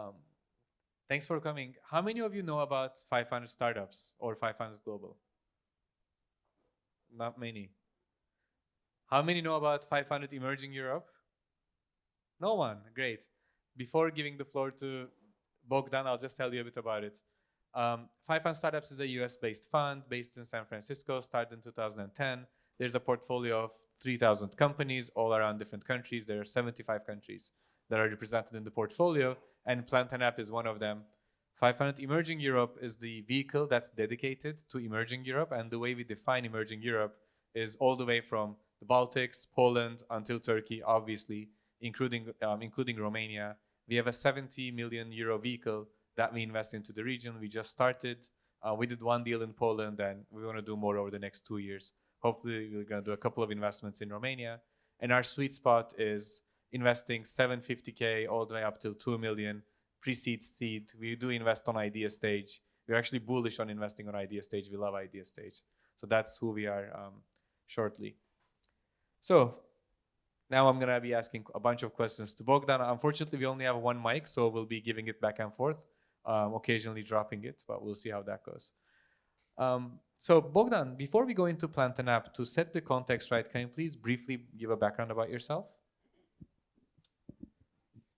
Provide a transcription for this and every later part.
Um, Thanks for coming. How many of you know about 500 startups or 500 global? Not many. How many know about 500 emerging Europe? No one. Great. Before giving the floor to Bogdan, I'll just tell you a bit about it. 500 Startups is a US-based fund based in San Francisco, started in 2010. There's a portfolio of 3,000 companies all around different countries. There are 75 countries that are represented in the portfolio, and Plant and App is one of them. 500 Emerging Europe is the vehicle that's dedicated to Emerging Europe, and the way we define Emerging Europe is all the way from the Baltics, Poland, until Turkey, obviously, including Romania. We have a 70 million euro vehicle that we invest into the region. We just started. We did one deal in Poland, and we want to do more over the next 2 years. Hopefully, we're going to do a couple of investments in Romania. And our sweet spot is investing 750K all the way up till 2 million pre-seed, seed. We do invest on idea stage. We're actually bullish on investing on idea stage. We love idea stage. So that's who we are shortly. So now I'm going to be asking a bunch of questions to Bogdan. Unfortunately, we only have one mic, so we'll be giving it back and forth, occasionally dropping it, but we'll see how that goes. So Bogdan, before we go into Plant and App, to set the context right, can you please briefly give a background about yourself?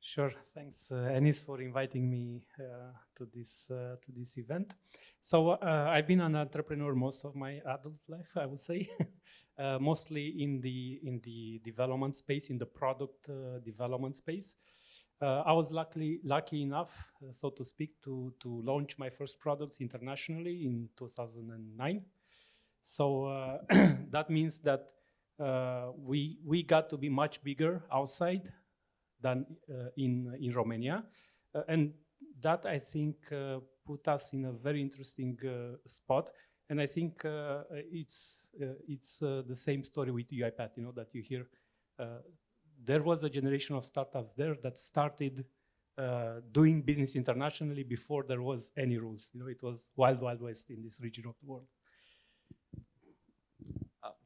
Sure. Thanks, Anis, for inviting me to this event. So I've been an entrepreneur most of my adult life, I would say, mostly in the development space, in the product development space. I was lucky enough, so to speak, to launch my first products internationally in 2009. So that means that we got to be much bigger outside than in Romania. And that, I think, put us in a very interesting spot. And I think it's the same story with UiPath, that you hear. There was a generation of startups there that started doing business internationally before there was any rules. It was wild, wild west in this region of the world.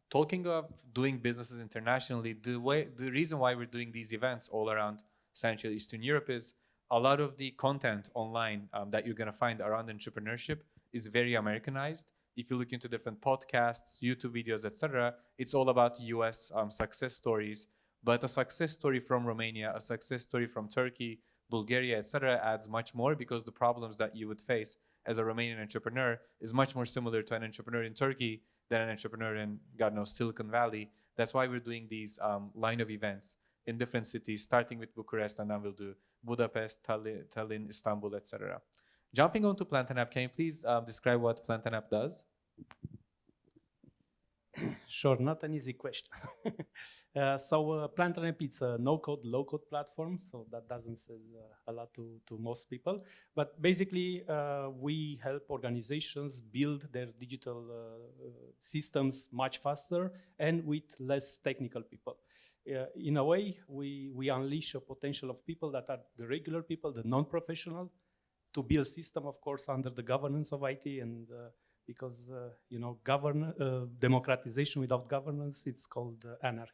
Talking of doing businesses internationally, the reason why we're doing these events all around Central Eastern Europe is a lot of the content online that you're going to find around entrepreneurship is very Americanized. If you look into different podcasts, YouTube videos, etc., it's all about US success stories. But a success story from Romania, a success story from Turkey, Bulgaria, etc., adds much more, because the problems that you would face as a Romanian entrepreneur is much more similar to an entrepreneur in Turkey than an entrepreneur in, God knows, Silicon Valley. That's why we're doing these line of events in different cities, starting with Bucharest, and then we'll do Budapest, Tallinn, Istanbul, etc. Jumping on to Plant and App, can you please describe what Plant and App does? Sure, not an easy question. So Plant and App, it's a no-code, low-code platform, so that doesn't say a lot to most people. But basically, we help organizations build their digital systems much faster and with less technical people. In a way, we unleash a potential of people that are the regular people, the non-professional, to build system, of course, under the governance of IT, and because democratization without governance, it's called anarchy.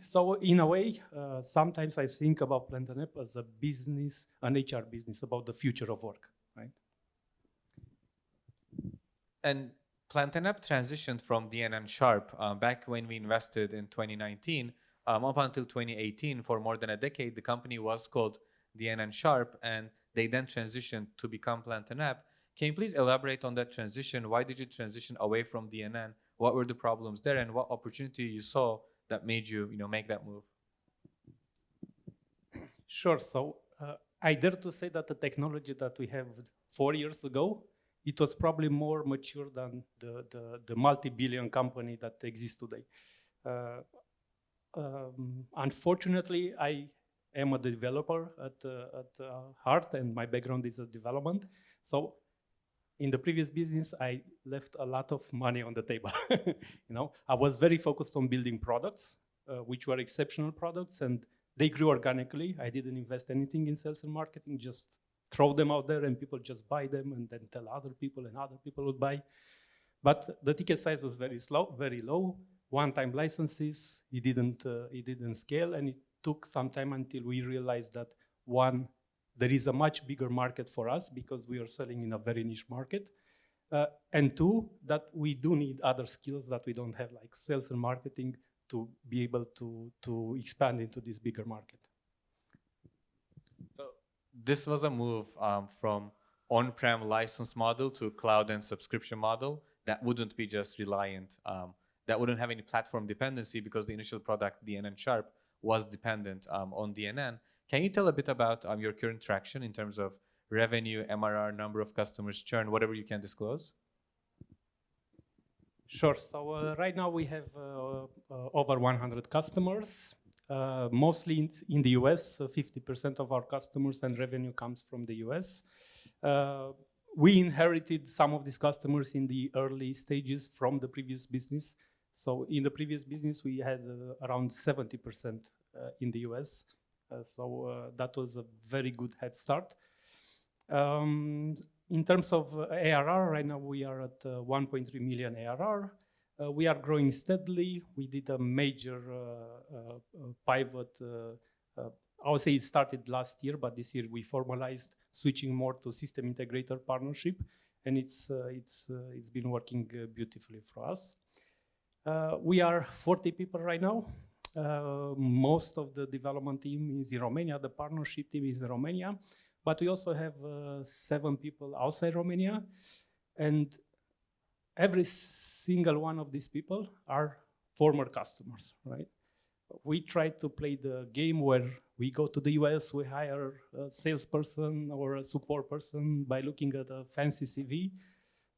So in a way, sometimes I think about Plant and App as a business, an HR business, about the future of work, right? And Plant and App transitioned from DNN Sharp back when we invested in 2019 up until 2018. For more than a decade, the company was called DNN Sharp, and they then transitioned to become Plant and App. Can you please elaborate on that transition? Why did you transition away from DNN? What were the problems there, and what opportunity you saw that made you, make that move? Sure. So I dare to say that the technology that we have 4 years ago, it was probably more mature than the multi-billion company that exists today. Unfortunately, I am a developer at heart, and my background is in development. So in the previous business, I left a lot of money on the table. I was very focused on building products, which were exceptional products, and they grew organically. I didn't invest anything in sales and marketing, just throw them out there and people just buy them and then tell other people, and other people would buy. But the ticket size was very low. One-time licenses, it didn't scale, and it took some time until we realized that one, there is a much bigger market for us because we are selling in a very niche market. And two, that we do need other skills that we don't have, like sales and marketing, to be able to expand into this bigger market. So this was a move from on-prem license model to cloud and subscription model that wouldn't be just reliant, that wouldn't have any platform dependency because the initial product, DNN Sharp, was dependent on DNN. Can you tell a bit about your current traction in terms of revenue, MRR, number of customers, churn, whatever you can disclose? Sure. So right now we have over 100 customers, mostly in the US. 50% of our customers and revenue comes from the US. We inherited some of these customers in the early stages from the previous business. So in the previous business, we had around 70% in the US. So that was a very good head start. In terms of ARR, right now we are at 1.3 million ARR. We are growing steadily. We did a major pivot. I would say it started last year, but this year we formalized switching more to system integrator partnership, and it's been working beautifully for us. We are 40 people right now. Most of the development team is in Romania. The partnership team is in Romania. But we also have 7 people outside Romania, and every single one of these people are former customers, right? We try to play the game where we go to the US, we hire a salesperson or a support person by looking at a fancy CV.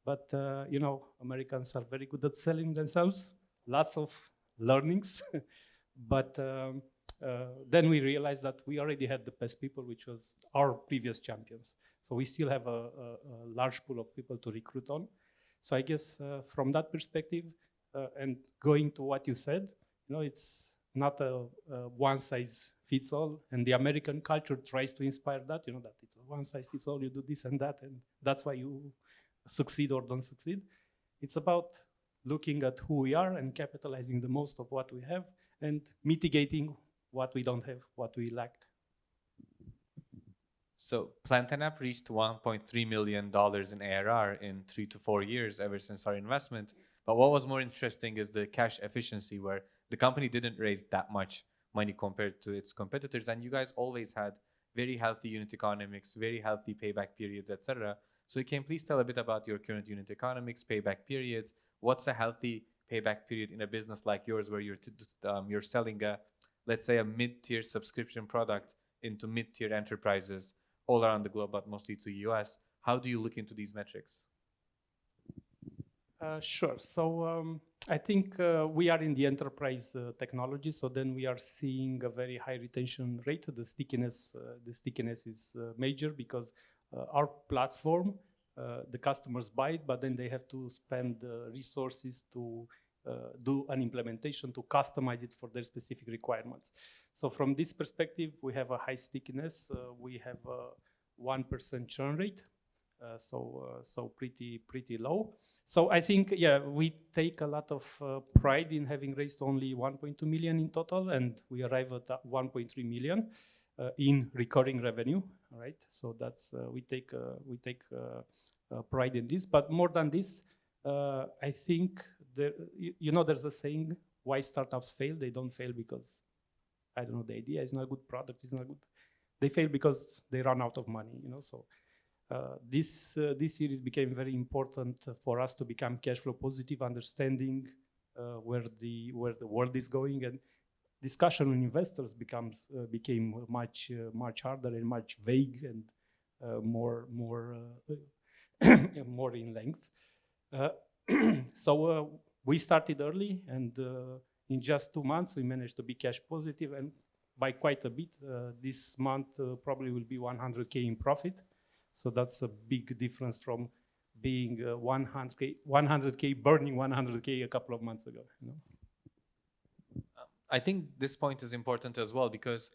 But, you know, Americans are very good at selling themselves, lots of learnings. But then we realized that we already had the best people, which was our previous champions. So we still have a large pool of people to recruit on. So I guess from that perspective, and going to what you said, you know, it's not a one size fits all. And the American culture tries to inspire that, you know, that it's a one size fits all, you do this and that, and that's why you succeed or don't succeed. It's about looking at who we are and capitalizing the most of what we have and mitigating what we don't have, what we lack. So Plantanap reached $1.3 million in ARR in 3 to 4 years ever since our investment. But what was more interesting is the cash efficiency, where the company didn't raise that much money compared to its competitors. And you guys always had very healthy unit economics, very healthy payback periods, etc. So can you please tell a bit about your current unit economics, payback periods? What's a healthy payback period in a business like yours, where you're selling a, let's say, a mid-tier subscription product into mid-tier enterprises all around the globe, but mostly to US? How do you look into these metrics? Sure. So I think we are in the enterprise technology, so then we are seeing a very high retention rate. The stickiness is major because our platform, the customers buy it, but then they have to spend resources to do an implementation, to customize it for their specific requirements. So from this perspective, we have a high stickiness. We have a 1% churn rate, so pretty low. So I think, yeah, we take a lot of pride in having raised only 1.2 million in total, and we arrive at 1.3 million in recurring revenue, right? So that's we take pride in this. But more than this, I think you know, there's a saying: why startups fail? They don't fail because, I don't know, the idea is not a good, product is not good. They fail because they run out of money, you know. So this year it became very important for us to become cash flow positive, understanding where the world is going, and discussion with investors became much harder and much vague and more in length. So we started early, and in just 2 months we managed to be cash positive, and by quite a bit. This month probably will be 100K in profit. So that's a big difference from being 100K burning 100K a couple of months ago. You know? I think this point is important as well, because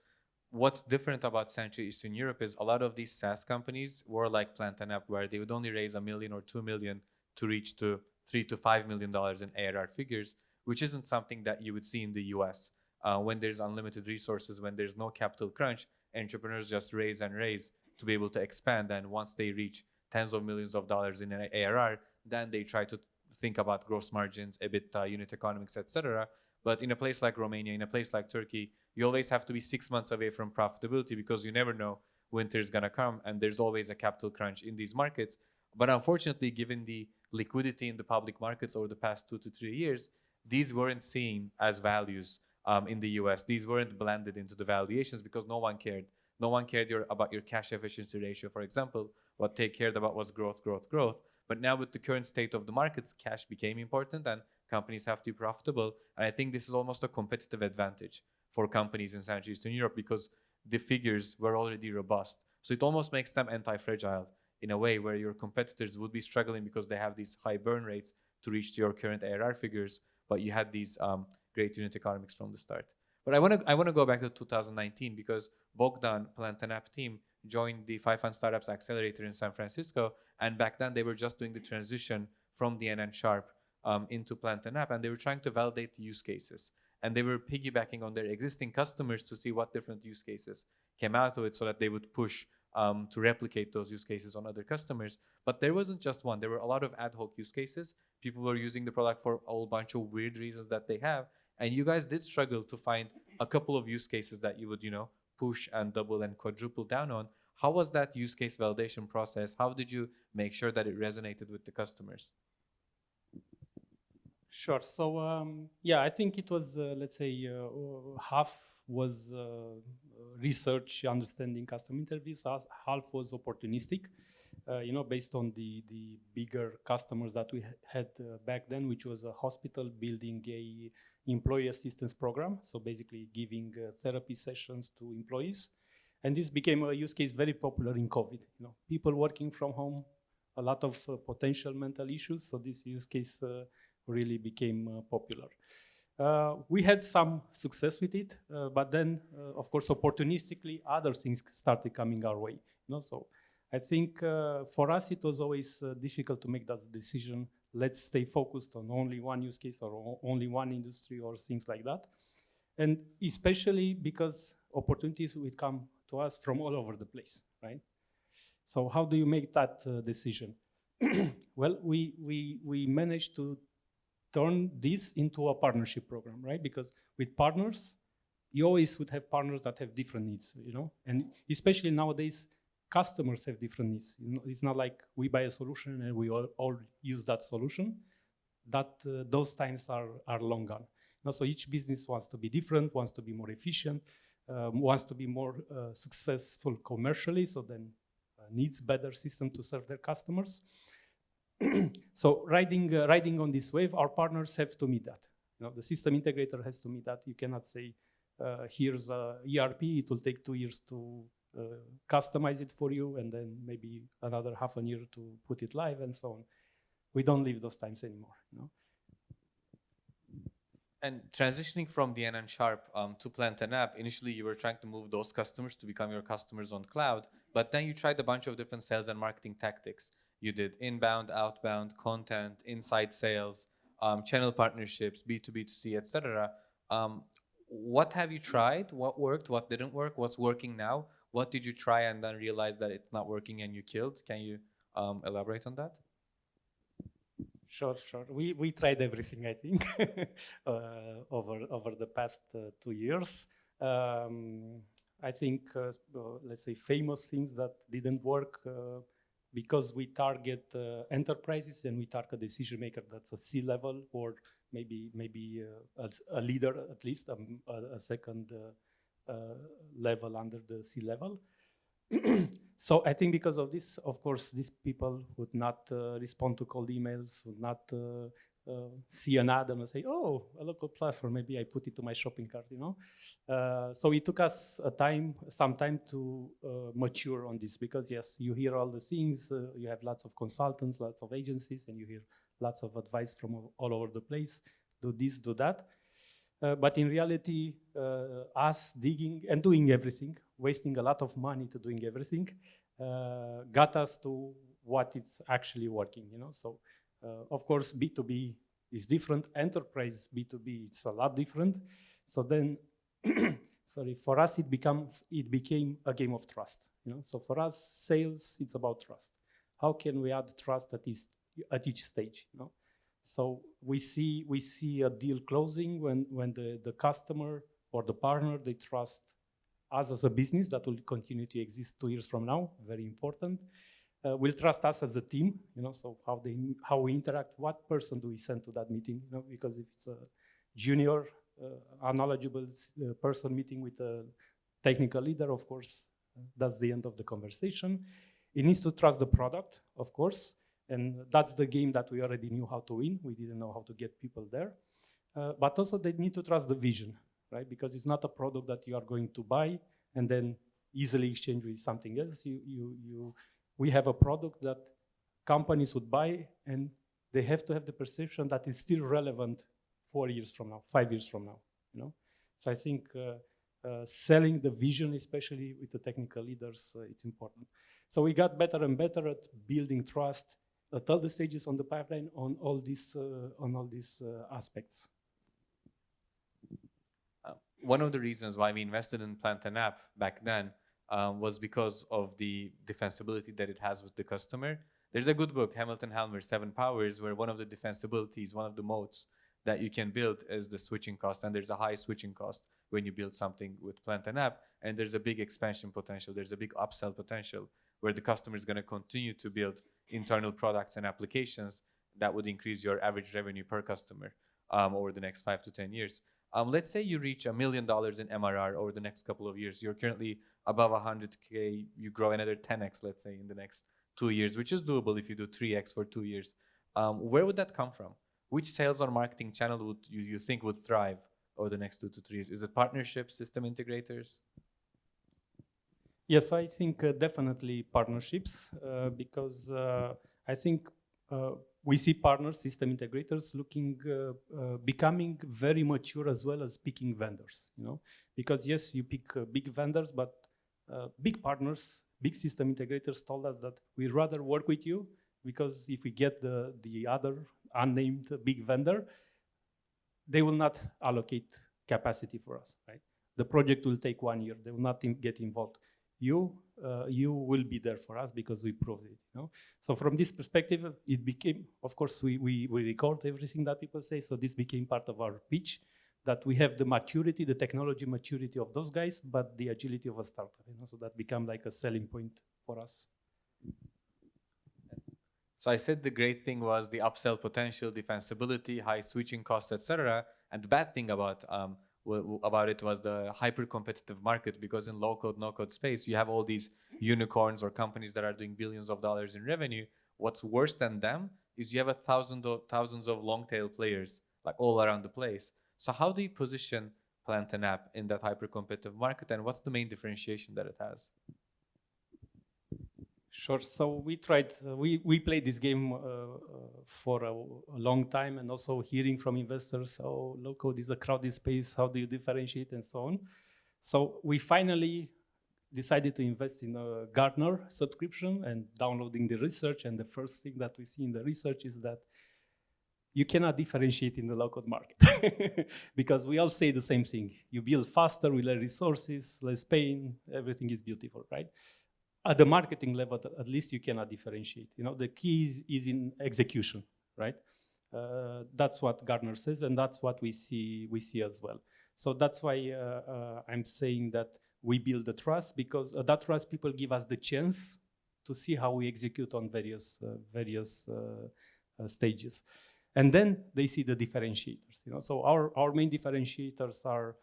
what's different about Central Eastern Europe is a lot of these SaaS companies were like Plantanap, where they would only raise $1 million or $2 million to reach to $3 to $5 million in ARR figures, which isn't something that you would see in the US when there's unlimited resources, when there's no capital crunch, entrepreneurs just raise and raise to be able to expand. And once they reach tens of millions of dollars in ARR, then they try to think about gross margins, EBITDA, unit economics, etc. But in a place like Romania, in a place like Turkey, you always have to be 6 months away from profitability because you never know winter is going to come, and there's always a capital crunch in these markets. But unfortunately, given the liquidity in the public markets over the past 2 to 3 years, these weren't seen as values in the US. These weren't blended into the valuations because no one cared. No one cared about your cash efficiency ratio, for example. What they cared about was growth, growth, growth. But now with the current state of the markets, cash became important and companies have to be profitable. And I think this is almost a competitive advantage for companies in Central Eastern Europe because the figures were already robust. So it almost makes them anti-fragile in a way where your competitors would be struggling because they have these high burn rates to reach your current ARR figures, but you had these great unit economics from the start. But I want to go back to 2019 because Bogdan, Plant and App team, joined the 500 Startups Accelerator in San Francisco, and back then they were just doing the transition from the NN Sharp into Plant and App, and they were trying to validate the use cases, and they were piggybacking on their existing customers to see what different use cases came out of it, so that they would push to replicate those use cases on other customers. But there wasn't just one; there were a lot of ad hoc use cases. People were using the product for a whole bunch of weird reasons that they have, and you guys did struggle to find a couple of use cases that you would, push and double and quadruple down on. How was that use case validation process? How did you make sure that it resonated with the customers? Sure. So yeah, I think it was let's say half was research, understanding customer interviews. Half was opportunistic. Based on the bigger customers that we had back then, which was a hospital building a employee assistance program. So basically giving therapy sessions to employees. And this became a use case very popular in COVID. People working from home, a lot of potential mental issues. So this use case really became popular. We had some success with it, but then, of course, opportunistically, other things started coming our way. So I think for us, it was always difficult to make that decision. Let's stay focused on only one use case or only one industry or things like that. And especially because opportunities would come to us from all over the place, right? So how do you make that decision? Well, we managed to turn this into a partnership program, right? Because with partners, you always would have partners that have different needs, and especially nowadays, customers have different needs. It's not like we buy a solution and we all use that solution. Those times are long gone. So each business wants to be different, wants to be more efficient, wants to be more successful commercially, so then needs better system to serve their customers. So riding on this wave, our partners have to meet that. The system integrator has to meet that. You cannot say, here's a ERP, it will take 2 years to customize it for you, and then maybe another half a year to put it live, and so on. We don't live those times anymore. And transitioning from the NN Sharp to Plant and App, initially you were trying to move those customers to become your customers on cloud, but then you tried a bunch of different sales and marketing tactics. You did inbound, outbound, content, inside sales, channel partnerships, B2B2C, etc. What have you tried? What worked? What didn't work? What's working now? What did you try and then realize that it's not working and you killed? Can you elaborate on that? Sure. We tried everything, I think, over the past 2 years. I think, let's say, famous things that didn't work because we target enterprises and we target a decision maker that's a C-level or maybe a leader, at least a second level under the C-level. So I think because of this, of course, these people would not respond to cold emails, would not see an ad and say, oh, a local platform, maybe I put it to my shopping cart, So it took us some time to mature on this because, yes, you hear all the things, you have lots of consultants, lots of agencies, and you hear lots of advice from all over the place, do this, do that. But in reality, us digging and doing everything, wasting a lot of money to doing everything, got us to what it's actually working, So, of course, B2B is different. Enterprise B2B, it's a lot different. So then sorry, for us it became a game of trust. So for us, sales, it's about trust. How can we add trust at each stage? So we see a deal closing when the customer or the partner, they trust us as a business that will continue to exist 2 years from now. Very important. Will trust us as a team. So how we interact. What person do we send to that meeting? Because if it's a junior, unknowledgeable person meeting with a technical leader, of course, that's the end of the conversation. It needs to trust the product, of course, and that's the game that we already knew how to win. We didn't know how to get people there. But also they need to trust the vision, right? Because it's not a product that you are going to buy and then easily exchange with something else. We have a product that companies would buy, and they have to have the perception that it's still relevant 4 years from now, 5 years from now. So I think selling the vision, especially with the technical leaders, it's important. So we got better and better at building trust at all the stages on the pipeline on all these aspects. One of the reasons why we invested in Plant and App back then was because of the defensibility that it has with the customer. There's a good book, Hamilton Helmer, 7 Powers, where one of the defensibilities, one of the moats that you can build is the switching cost. And there's a high switching cost when you build something with Plant and App. And there's a big expansion potential. There's a big upsell potential where the customer is going to continue to build internal products and applications that would increase your average revenue per customer over the next 5 to 10 years. Let's say you reach $1 million in MRR over the next couple of years. You're currently above 100K. You grow another 10x, let's say, in the next 2 years, which is doable if you do 3x for 2 years. Where would that come from? Which sales or marketing channel would you think would thrive over the next 2 to 3 years? Is it partnerships, system integrators? Yes, I think definitely partnerships, because I think we see partners, system integrators, becoming very mature as well as picking vendors. Because yes, you pick big vendors, but big partners, big system integrators told us that we'd rather work with you because if we get the other unnamed big vendor, they will not allocate capacity for us. Right? The project will take 1 year. They will not get involved. You will be there for us because we proved it. So from this perspective, it became, of course, we record everything that people say. So this became part of our pitch, that we have the maturity, the technology maturity of those guys, but the agility of a startup. So that became like a selling point for us. So I said the great thing was the upsell potential, defensibility, high switching costs, etc. And the bad thing about it was the hyper-competitive market, because in low-code, no-code space, you have all these unicorns or companies that are doing billions of dollars in revenue. What's worse than them is you have thousands of long-tail players like all around the place. So how do you position Plant and App in that hyper-competitive market, and what's the main differentiation that it has? Sure. So we tried. We played this game for a long time, and also hearing from investors, "Oh, low-code is a crowded space. How do you differentiate?" and so on. So we finally decided to invest in a Gartner subscription and downloading the research. And the first thing that we see in the research is that you cannot differentiate in the low-code market because we all say the same thing. You build faster with less resources, less pain. Everything is beautiful, right? At the marketing level, at least you cannot differentiate. The key is in execution, right? That's what Gartner says, and that's what we see as well. So that's why I'm saying that we build the trust, because that trust people give us the chance to see how we execute on various stages, and then they see the differentiators. So our main differentiators are,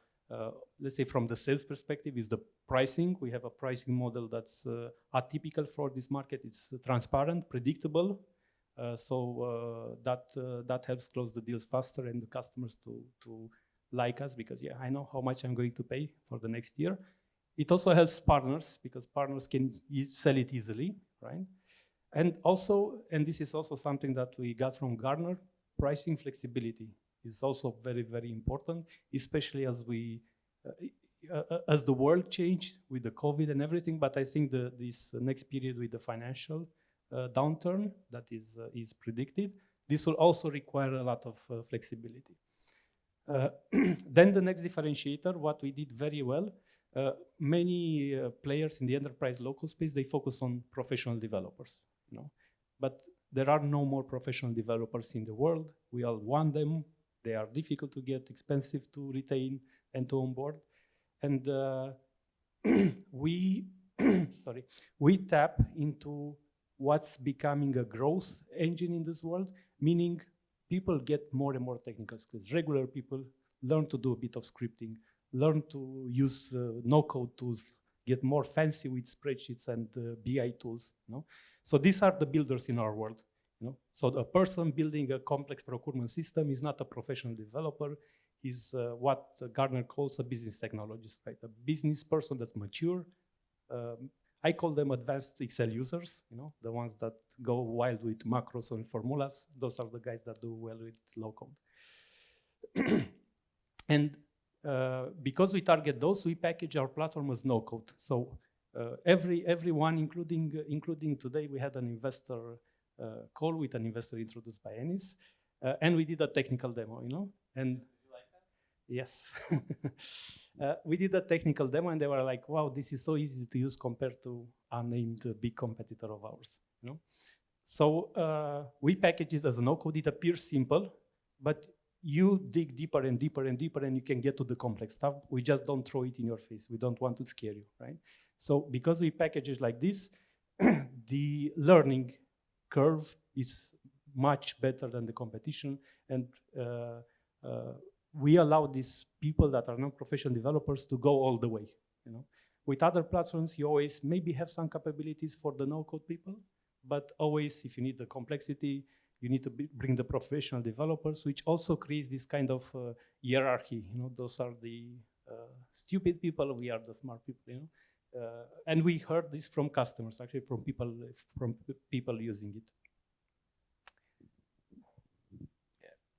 let's say, from the sales perspective, is the pricing. We have a pricing model that's atypical for this market. It's transparent, predictable, so that helps close the deals faster and the customers to like us, because I know how much I'm going to pay for the next year. It also helps partners, because partners can sell it easily, right? And this is also something that we got from Gartner, pricing flexibility is also very, very important, especially as the world changed with the COVID and everything. But I think this next period with the financial downturn that is predicted, this will also require a lot of flexibility. Then the next differentiator, what we did very well, many players in the enterprise local space, they focus on professional developers, you know, but there are no more professional developers in the world. We all want them. They are difficult to get, expensive to retain and to onboard. And we, sorry, we tap into what's becoming a growth engine in this world, meaning people get more and more technical skills. Regular people learn to do a bit of scripting, learn to use no-code tools, get more fancy with spreadsheets and BI tools. You know? So these are the builders in our world. You know? So a person building a complex procurement system is not a professional developer. Is what Gartner calls a business technologist, right? A business person that's mature. I call them advanced Excel users, you know, the ones that go wild with macros and formulas. Those are the guys that do well with low code. And because we target those, we package our platform as no code. So everyone, including today, we had an investor call with an investor introduced by Ennis, and we did a technical demo, you know, and yes. We did a technical demo and they were like, wow, this is so easy to use compared to unnamed big competitor of ours. You know? So we package it as a no-code. It appears simple, but you dig deeper and deeper and deeper and you can get to the complex stuff. We just don't throw it in your face. We don't want to scare you, right? So because we package it like this, the learning curve is much better than the competition, and we allow these people that are not professional developers to go all the way. You know, with other platforms, you always maybe have some capabilities for the no-code people, but always, if you need the complexity, you need to bring the professional developers, which also creates this kind of hierarchy. You know, those are the stupid people, we are the smart people. You know, and we heard this from customers, actually, from people using it.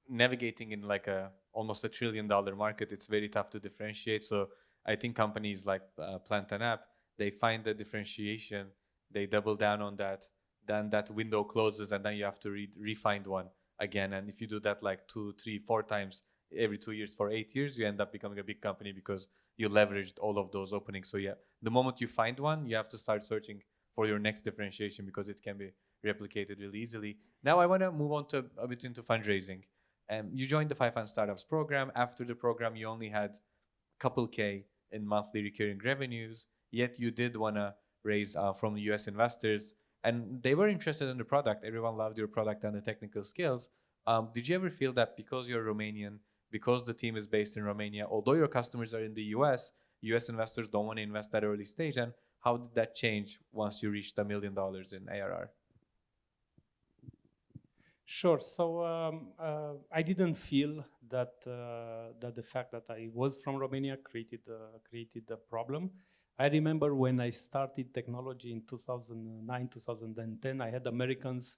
Navigating in like almost $1 trillion market, it's very tough to differentiate. So I think companies like Plant an App, they find the differentiation, they double down on that, then that window closes and then you have to refind one again. And if you do that like 2, 3, 4 times every 2 years for 8 years, you end up becoming a big company because you leveraged all of those openings. So yeah, the moment you find one, you have to start searching for your next differentiation because it can be replicated really easily. Now I want to move on to a bit into fundraising. You joined the 5 Fund Startups program. After the program, you only had a couple K in monthly recurring revenues, yet you did want to raise from US investors, and they were interested in the product. Everyone loved your product and the technical skills. Did you ever feel that because you're Romanian, because the team is based in Romania, although your customers are in the US investors don't want to invest at early stage, and how did that change once you reached $1 million in ARR? Sure. So I didn't feel that that the fact that I was from Romania created a problem. I remember when I started technology in 2009, 2010, I had Americans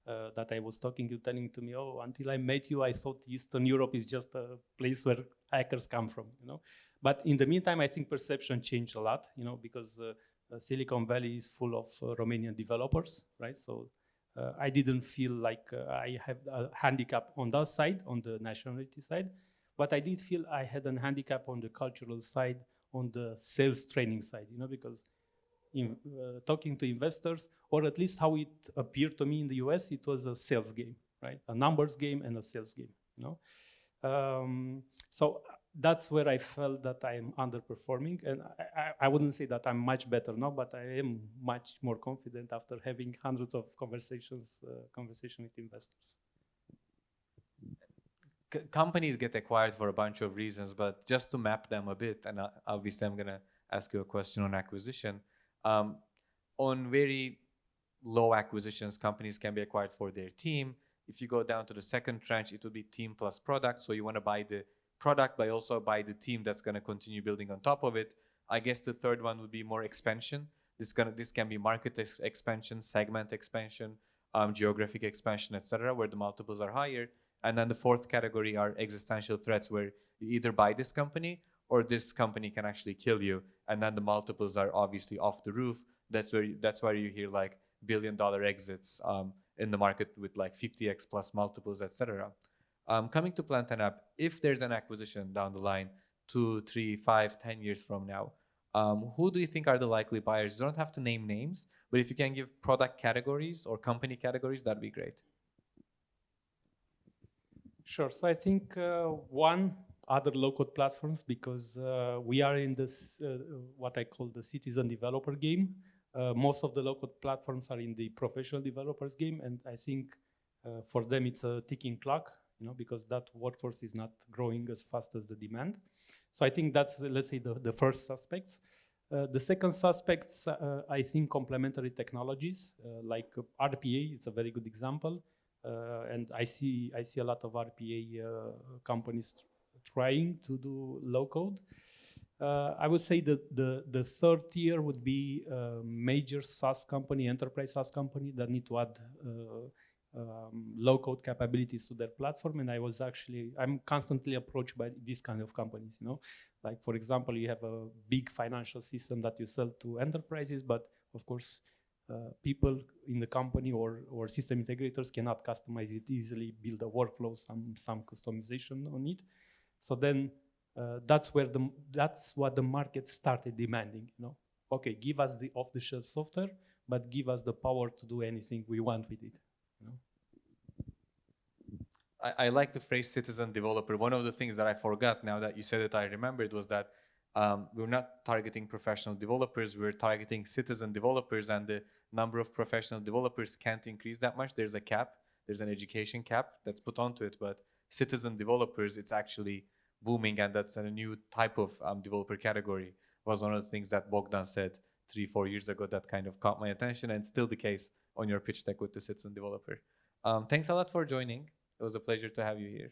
that I was talking to telling to me, "Oh, until I met you, I thought Eastern Europe is just a place where hackers come from." You know, but in the meantime, I think perception changed a lot. You know, because Silicon Valley is full of Romanian developers, right? So I didn't feel like I have a handicap on that side, on the nationality side, but I did feel I had a handicap on the cultural side, on the sales training side, you know, because in talking to investors, or at least how it appeared to me in the US, it was a sales game, right? A numbers game and a sales game, you know? So that's where I felt that I am underperforming, and I wouldn't say that I'm much better now, but I am much more confident after having hundreds of conversation with investors. Companies get acquired for a bunch of reasons, but just to map them a bit, and obviously I'm gonna ask you a question on acquisition. On very low acquisitions, companies can be acquired for their team. If you go down to the second tranche, it would be team plus product. So you want to buy the product, but also buy the team that's going to continue building on top of it. I guess the third one would be more expansion. This can be market expansion, segment expansion, geographic expansion, etc., where the multiples are higher. And then the fourth category are existential threats, where you either buy this company or this company can actually kill you, and then the multiples are obviously off the roof. That's why you hear like $1 billion exits in the market with like 50x plus multiples, etc. Coming to Plant and App, if there's an acquisition down the line, 2, 3, 5, 10 years from now, who do you think are the likely buyers? You don't have to name names, but if you can give product categories or company categories, that'd be great. Sure. So I think one, other low-code platforms, because we are in this what I call the citizen developer game. Most of the low-code platforms are in the professional developers game, and I think for them it's a ticking clock, because that workforce is not growing as fast as the demand. So I think that's, let's say, the first suspects. The second suspects, I think complementary technologies like RPA. It's a very good example. And I see a lot of RPA companies trying to do low code. I would say that the third tier would be major SaaS company, enterprise SaaS company that need to add low code capabilities to their platform. And I'm constantly approached by these kind of companies. Like, for example, you have a big financial system that you sell to enterprises, but of course, people in the company or system integrators cannot customize it easily, build a workflow, some customization on it. So then that's what the market started demanding. Okay, give us the off-the-shelf software, but give us the power to do anything we want with it. I like the phrase citizen developer. One of the things that I forgot, now that you said it, I remembered, was that we're not targeting professional developers, we're targeting citizen developers, and the number of professional developers can't increase that much. There's a cap, there's an education cap that's put onto it, but citizen developers, it's actually booming, and that's a new type of developer category. Was one of the things that Bogdan said 3-4 years ago that kind of caught my attention, and still the case on your pitch deck with the citizen developer. Thanks a lot for joining. It was a pleasure to have you here.